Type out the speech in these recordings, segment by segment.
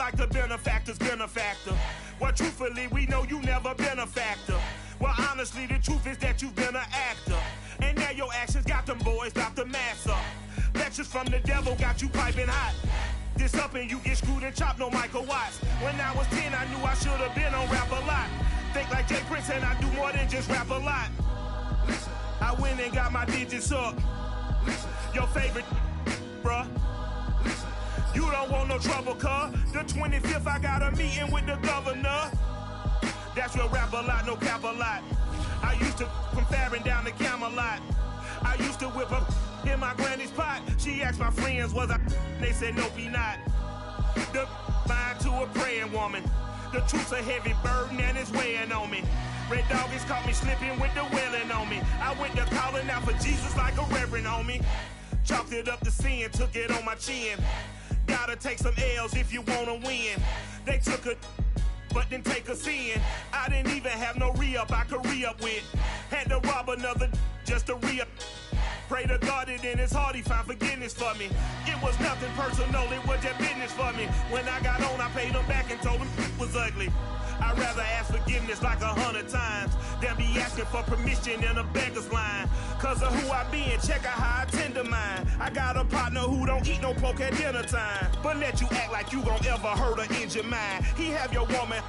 like the benefactor's benefactor. Well, truthfully, we know you never been a factor. Well, honestly, the truth is that you've been an actor. And now your actions got them boys about to mass up. Lectures from the devil got you piping hot. This up and you get screwed and chopped, no Michael Watts. When I was 10, I knew I should have been on Rap a Lot. Think like Jay Prince and I do more than just rap a lot. I went and got my digits up. Your favorite, bruh. You don't want no trouble, cuz. The 25th, I got a meeting with the governor. That's real rap a lot, no cap a lot. I used to from Farron down to Camelot. I used to whip up in my granny's pot. She asked my friends, was I? They said, nope, he not. The mind to a praying woman. The truth's a heavy burden and it's weighing on me. Red Dog has caught me slipping with the wailing on me. I went to calling out for Jesus like a reverend on me. Chalked it up to sin, took it on my chin. Gotta take some L's if you wanna win. They took a but didn't take a sin. I didn't even have no re-up I could re-up with. Had to rob another just to re-up. Pray to God that in his heart he found forgiveness for me. It was nothing personal, it was just business for me. When I got on, I paid him back and told him it was ugly. I'd rather ask forgiveness like 100 times than be asking for permission in a beggar's line. Cause of who I be and check out how I tend to mine. I got a partner who don't eat no pork at dinner time, but let you act like you gon' ever hurt or injure mine. He have your woman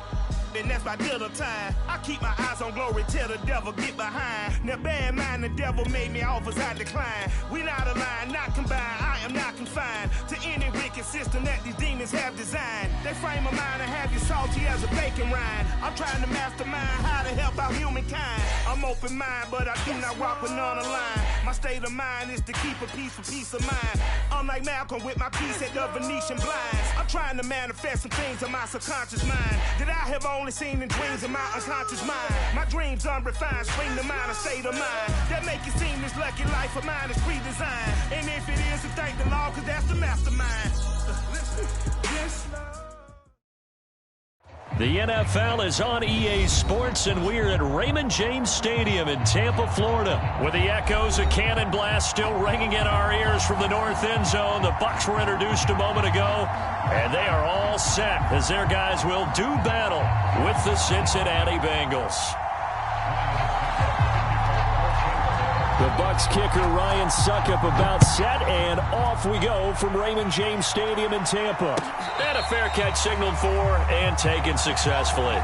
and that's by dinner time. I keep my eyes on glory till the devil get behind. Now bear in mind the devil made me offers I decline. We not aligned, not combined, I am not confined to any wicked system that these demons have designed. They frame a mind and have you salty as a bacon rind. I'm trying to mastermind how to help out humankind. I'm open mind, but I do not walk with none aligned. My state of mind is to keep a peace for peace of mind. Unlike Malcolm with my peace at the Venetian blinds. I'm trying to manifest some things in my subconscious mind that I have only seen in dreams in my unconscious mind. My dreams unrefined, spring to mind, a state of mind that make it seem this lucky life of mine is pre-designed. And if it is, then thank the Lord, cause that's the mastermind. Yes, Lord. The NFL is on EA Sports, and we're at Raymond James Stadium in Tampa, Florida, with the echoes of cannon blast still ringing in our ears from the north end zone. The Bucs were introduced a moment ago, and they are all set as their guys will do battle with the Cincinnati Bengals. The Bucs kicker Ryan Suckup about set, and off we go from Raymond James Stadium in Tampa. And a fair catch signaled for and taken successfully.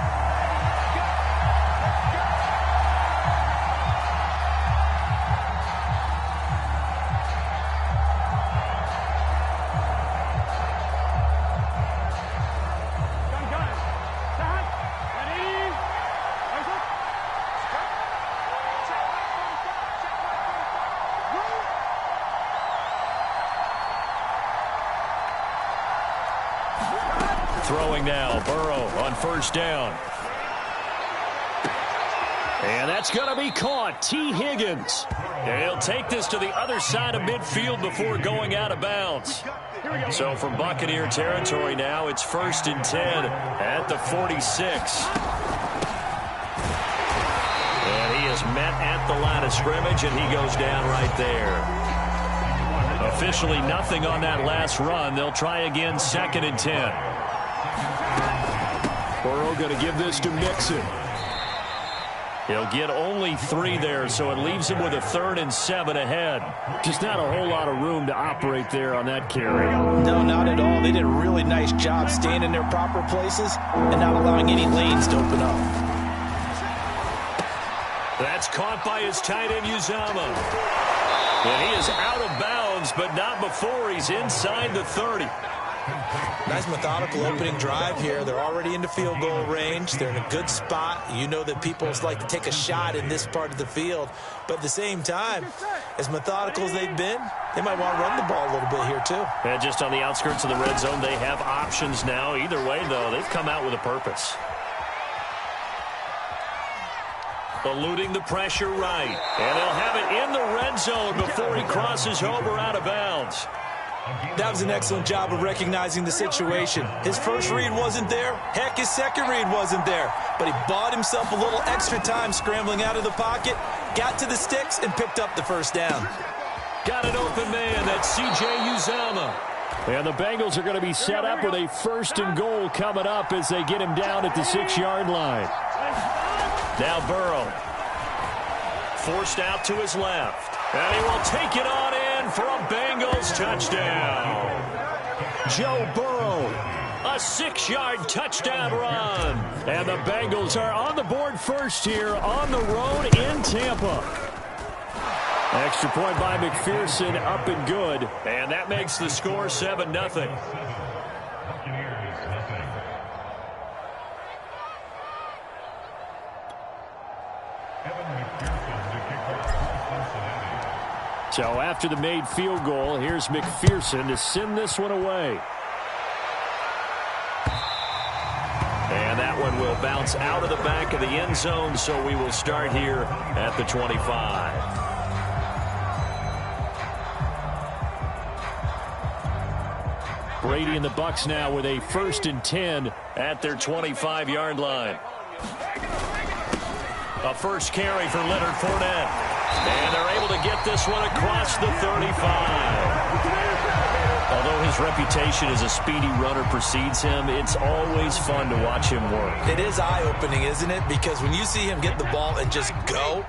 Throwing now, Burrow on first down. And that's going to be caught. T. Higgins. And he'll take this to the other side of midfield before going out of bounds. So from Buccaneer territory now, it's 1st and 10 at the 46. And he is met at the line of scrimmage, and he goes down right there. Officially nothing on that last run. They'll try again 2nd and 10. Burrow going to give this to Mixon. He'll get only 3 there, so it leaves him with a 3rd and 7 ahead. Just not a whole lot of room to operate there on that carry. No, not at all. They did a really nice job staying in their proper places and not allowing any lanes to open up. That's caught by his tight end, Uzama. And he is out of bounds, but not before he's inside the 30. Nice methodical opening drive here. They're already into field goal range. They're in a good spot. You know that people like to take a shot in this part of the field. But at the same time, as methodical as they've been, they might want to run the ball a little bit here too. And just on the outskirts of the red zone, they have options now. Either way, though, they've come out with a purpose. Eluding the pressure right. And they'll have it in the red zone before he crosses over out of bounds. That was an excellent job of recognizing the situation. His first read wasn't there. Heck, his second read wasn't there. But he bought himself a little extra time scrambling out of the pocket, got to the sticks, and picked up the first down. Got an open man. That's C.J. Uzama. And the Bengals are going to be set up with a 1st and goal coming up as they get him down at the 6-yard line. Now Burrow. Forced out to his left. And he will take it on in for a Bengals touchdown. Joe Burrow, a 6-yard touchdown run. And the Bengals are on the board first here on the road in Tampa. Extra point by McPherson, up and good. And that makes the score 7-0. So after the made field goal, here's McPherson to send this one away. And that one will bounce out of the back of the end zone, so we will start here at the 25. Brady and the Bucs now with a 1st and 10 at their 25-yard line. A first carry for Leonard Fournette. And they're able to get this one across the 35. Although his reputation as a speedy runner precedes him, it's always fun to watch him work. It is eye-opening, isn't it? Because when you see him get the ball and just go,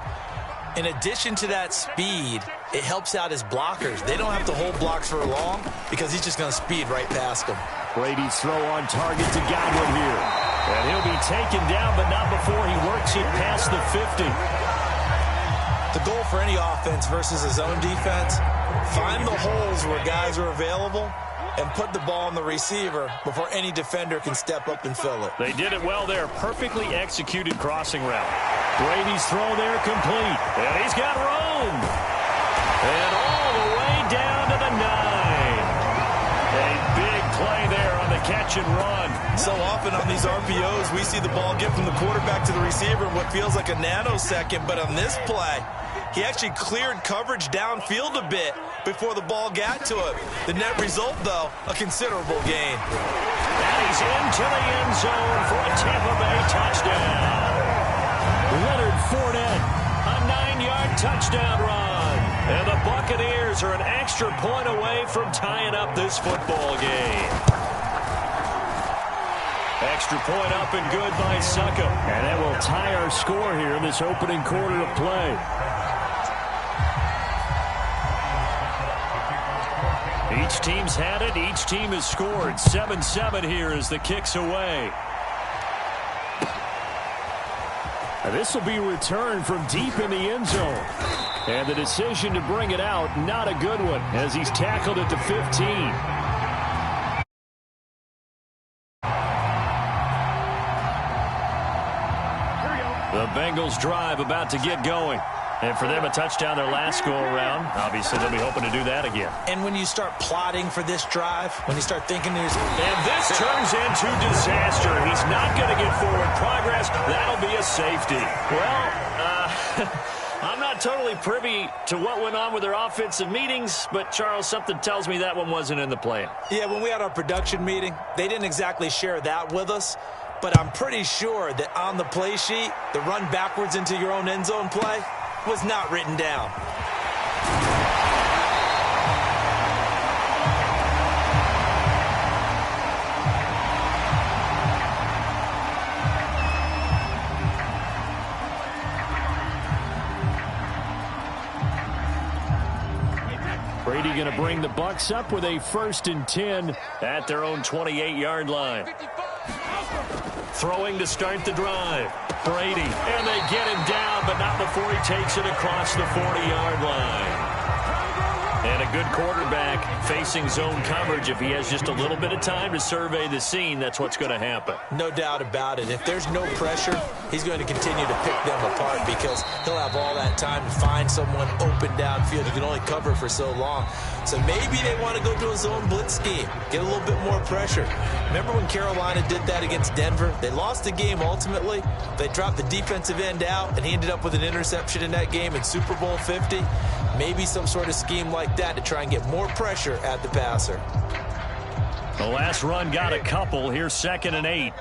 in addition to that speed, it helps out his blockers. They don't have to hold blocks for long because he's just going to speed right past them. Brady's throw on target to Godwin here. And he'll be taken down, but not before he works it past the 50. The goal for any offense versus a zone defense, find the holes where guys are available and put the ball on the receiver before any defender can step up and fill it. They did it well there. Perfectly executed crossing route. Brady's throw there complete. And he's got room. And all the way down to the 9. A big play there on the catch and run. So often on these RPOs, we see the ball get from the quarterback to the receiver in what feels like a nanosecond. But on this play, he actually cleared coverage downfield a bit before the ball got to him. The net result, though, a considerable gain. And he's into the end zone for a Tampa Bay touchdown. Leonard Fournette, a 9-yard touchdown run. And the Buccaneers are an extra point away from tying up this football game. Extra point up and good by Suckup. And that will tie our score here in this opening quarter of play. Each team's had it. Each team has scored. 7-7 here as the kick's away. And this will be returned from deep in the end zone. And the decision to bring it out, not a good one, as he's tackled at the 15. The Bengals drive about to get going. And for them, a touchdown their last go-around. Obviously, they'll be hoping to do that again. And when you start plotting for this drive, when you start thinking there's... And this turns into disaster. He's not going to get forward progress. That'll be a safety. Well, I'm not totally privy to what went on with their offensive meetings, but, Charles, something tells me that one wasn't in the plan. Yeah, when we had our production meeting, they didn't exactly share that with us. But I'm pretty sure that on the play sheet, the run backwards into your own end zone play was not written down. Brady going to bring the Bucs up with a 1st and 10 at their own 28-yard line. Throwing to start the drive. Brady, and they get him down, but not before he takes it across the 40-yard line. And a good quarterback facing zone coverage. If he has just a little bit of time to survey the scene, that's what's going to happen. No doubt about it. If there's no pressure, he's going to continue to pick them apart because he'll have all that time to find someone open downfield. He can only cover for so long. So maybe they want to go to a zone blitz scheme, get a little bit more pressure. Remember when Carolina did that against Denver? They lost the game ultimately. They dropped the defensive end out, and he ended up with an interception in that game in Super Bowl 50. Maybe some sort of scheme like that to try and get more pressure at the passer. The last run got a couple. Here's 2nd and 8.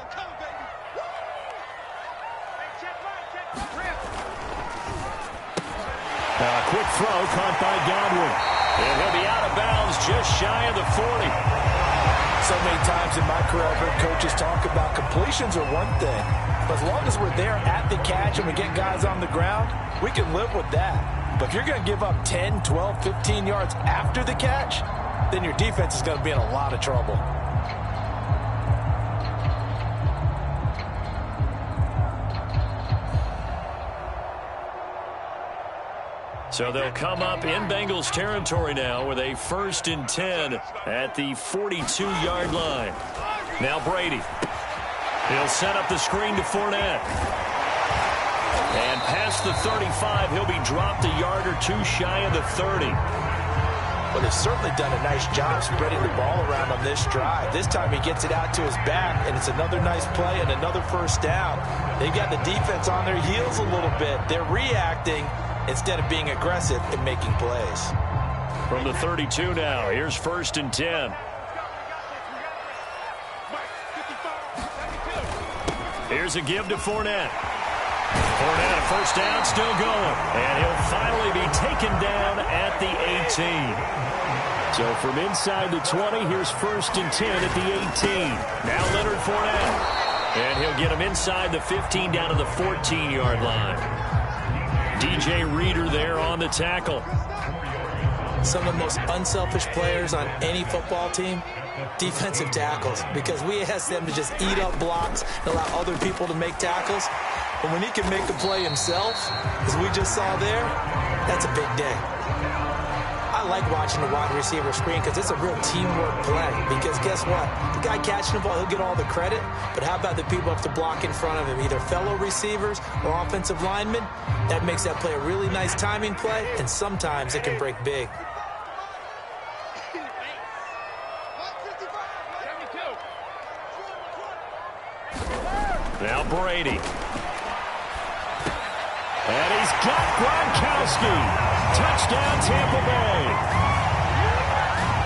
Quick throw caught by Godwin. And he'll be out of bounds just shy of the 40. So many times in my career, I've heard coaches talk about completions are one thing. But as long as we're there at the catch and we get guys on the ground, we can live with that. But if you're going to give up 10, 12, 15 yards after the catch, then your defense is going to be in a lot of trouble. So they'll come up in Bengals territory now with a 1st and 10 at the 42-yard line. Now Brady. He'll set up the screen to Fournette. And past the 35, he'll be dropped a yard or two shy of the 30. Well, they've certainly done a nice job spreading the ball around on this drive. This time he gets it out to his back, and it's another nice play and another first down. They've got the defense on their heels a little bit. They're reacting instead of being aggressive and making plays. From the 32 now, here's 1st and 10. Here's a give to Fournette. Fournette, a first down, still going. And he'll finally be taken down at the 18. So from inside the 20, here's 1st and 10 at the 18. Now Leonard Fournette. And he'll get him inside the 15 down to the 14-yard line. DJ Reader there on the tackle. Some of the most unselfish players on any football team, defensive tackles, because we ask them to just eat up blocks and allow other people to make tackles. But when he can make the play himself, as we just saw there, that's a big day. I like watching the wide receiver screen because it's a real teamwork play. Because guess what? The guy catching the ball, he'll get all the credit. But how about the people up to block in front of him, either fellow receivers or offensive linemen? That makes that play a really nice timing play, and sometimes it can break big. Now Brady. And he's got Gronkowski. Touchdown, Tampa Bay.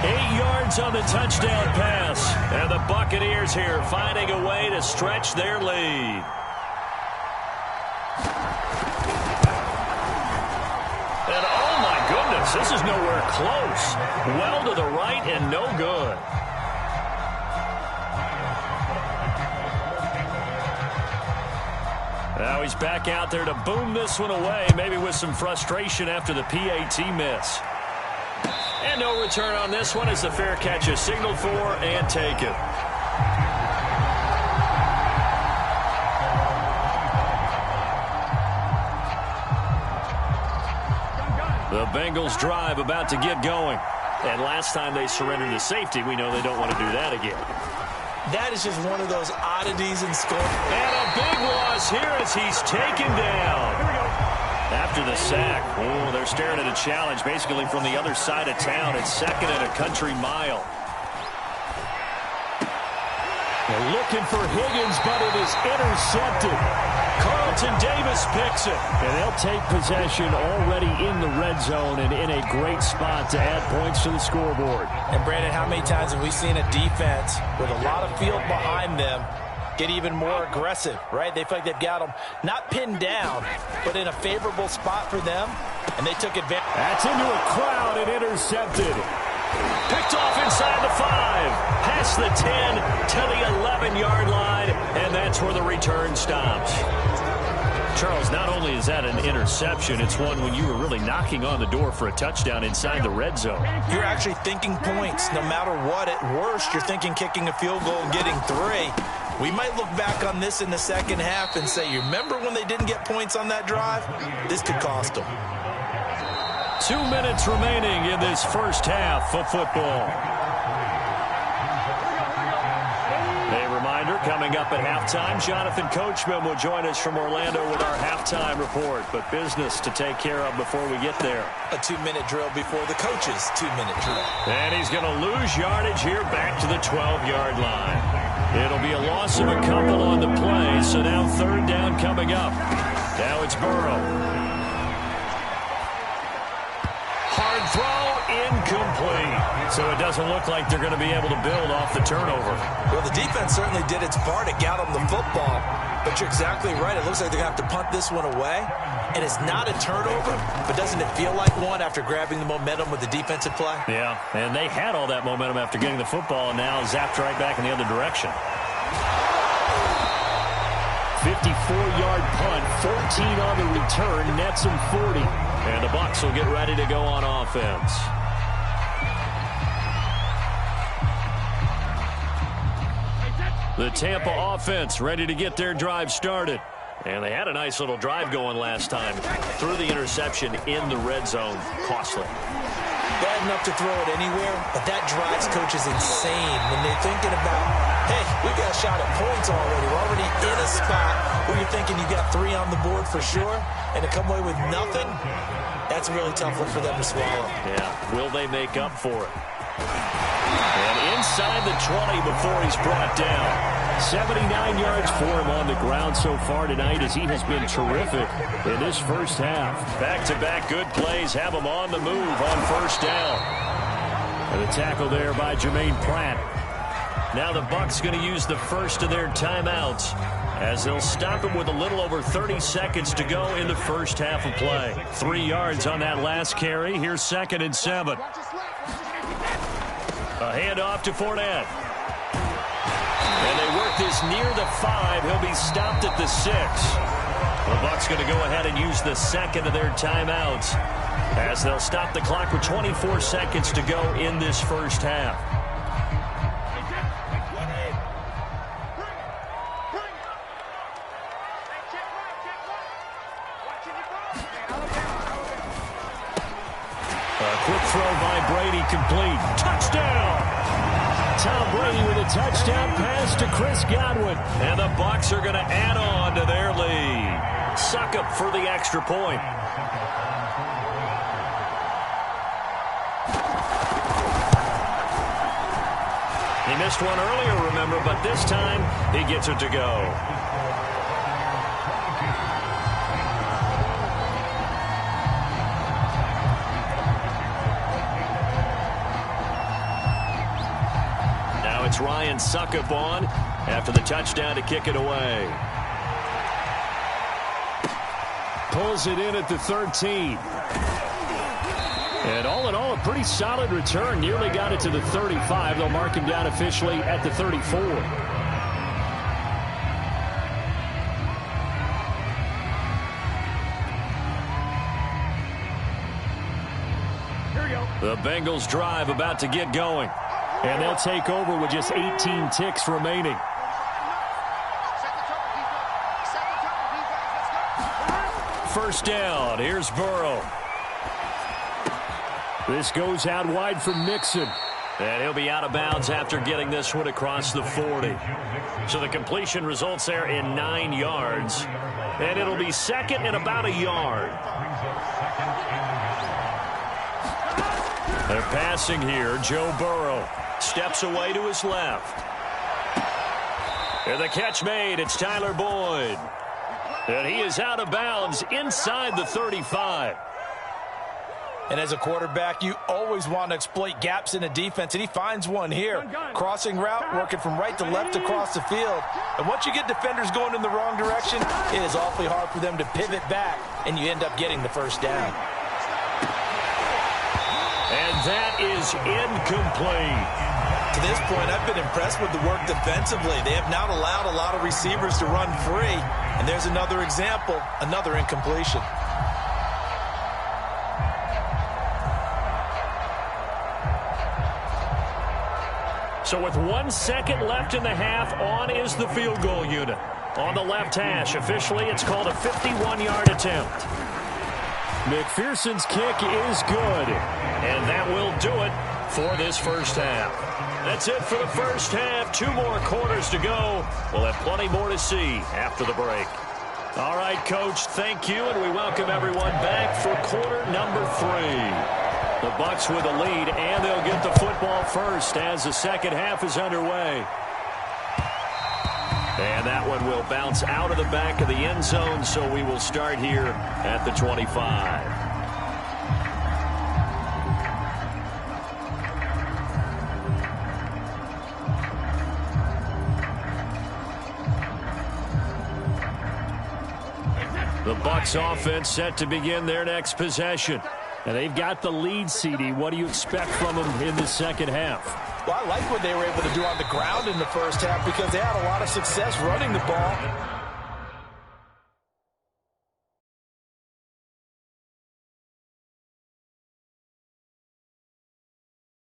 8 yards on the touchdown pass. And the Buccaneers here finding a way to stretch their lead. And oh my goodness, this is nowhere close. Well to the right and no good. Now he's back out there to boom this one away, maybe with some frustration after the PAT miss. And no return on this one as the fair catch is signaled for and taken. The Bengals drive about to get going. And last time they surrendered to safety, we know they don't want to do that again. That is just one of those oddities in scoring. And a big loss here as he's taken down. After the sack, oh, they're staring at a challenge basically from the other side of town. It's 2nd and a country mile. They're looking for Higgins, but it is intercepted. Carlton Davis picks it. And they'll take possession already in the red zone and in a great spot to add points to the scoreboard. And, Brandon, how many times have we seen a defense with a lot of field behind them get even more aggressive, right? They feel like they've got them not pinned down, but in a favorable spot for them, and they took advantage. That's into a crowd and intercepted. Picked off inside the 5, past the 10 to the 11-yard line, and that's where the return stops. Charles, not only is that an interception, it's one when you were really knocking on the door for a touchdown inside the red zone. You're actually thinking points. No matter what, at worst, you're thinking kicking a field goal and getting 3. We might look back on this in the second half and say, you remember when they didn't get points on that drive? This could cost them. 2 minutes remaining in this first half of football. A reminder, coming up at halftime, Jonathan Coachman will join us from Orlando with our halftime report. But business to take care of before we get there. A 2-minute drill before the coach's 2-minute drill. And he's going to lose yardage here back to the 12-yard line. It'll be a loss of a couple on the play, so now 3rd down coming up. Now it's Burrow. Hard throw, incomplete. So it doesn't look like they're going to be able to build off the turnover. Well, the defense certainly did its part to get them the football. But you're exactly right. It looks like they're going to have to punt this one away. and it's not a turnover, but doesn't it feel like one after grabbing the momentum with the defensive play? Yeah, and they had all that momentum after getting the football, and now zapped right back in the other direction. 54-yard punt, 14 on the return, nets him 40. And the Bucs will get ready to go on offense. The Tampa offense ready to get their drive started. And they had a nice little drive going last time. Threw the interception in the red zone. Costly. Bad enough to throw it anywhere, but that drives coaches insane when they're thinking about, hey, we got a shot at points already. We're already in a spot where you're thinking you got 3 on the board for sure, and to come away with nothing, that's a really tough one for them to swallow. Yeah, will they make up for it? And inside the 20 before he's brought down. 79 yards for him on the ground so far tonight as he has been terrific in this first half. Back-to-back good plays have him on the move on first down. And a tackle there by Jermaine Pratt. Now the Bucs going to use the first of their timeouts as they'll stop him with a little over 30 seconds to go in the first half of play. 3 yards on that last carry. Here's 2nd and 7. A handoff to Fournette. And they work this near the 5. He'll be stopped at the 6. The Bucs going to go ahead and use the second of their timeouts as they'll stop the clock with 24 seconds to go in this first half. A quick throw by Brady, complete. Touchdown! Tom Brady with a touchdown pass to Chris Godwin. And the Bucs are going to add on to their lead. Succop for the extra point. He missed one earlier, remember, but this time he gets it to go. It's Ryan Succop on after the touchdown to kick it away. Pulls it in at the 13. And all in all, a pretty solid return. Nearly got it to the 35. They'll mark him down officially at the 34. The Bengals drive about to get going. And they'll take over with just 18 ticks remaining. First down. Here's Burrow. This goes out wide for Mixon. And he'll be out of bounds after getting this one across the 40. So the completion results there in 9 yards. And it'll be second and about a yard. They're passing here. Joe Burrow steps away to his left. And the catch made. It's Tyler Boyd. And he is out of bounds inside the 35. And as a quarterback, you always want to exploit gaps in a defense, and he finds one here. Crossing route, working from right to left across the field. And once you get defenders going in the wrong direction, it is awfully hard for them to pivot back, and you end up getting the first down. And that is incomplete. To this point, I've been impressed with the work defensively. They have not allowed a lot of receivers to run free. And there's another example, another incompletion. So with 1 second left in the half, on is the field goal unit. On the left hash, officially it's called a 51-yard attempt. McPherson's kick is good. And that will do it for this first half. That's it for the first half. 2 more quarters to go. We'll have plenty more to see after the break. All right, Coach, thank you, and we welcome everyone back for quarter number 3. The Bucs with a lead, and they'll get the football first as the second half is underway. And that one will bounce out of the back of the end zone, so we will start here at the 25. The Bucs offense set to begin their next possession. And they've got the lead, CD. What do you expect from them in the second half? Well, I like what they were able to do on the ground in the first half because they had a lot of success running the ball.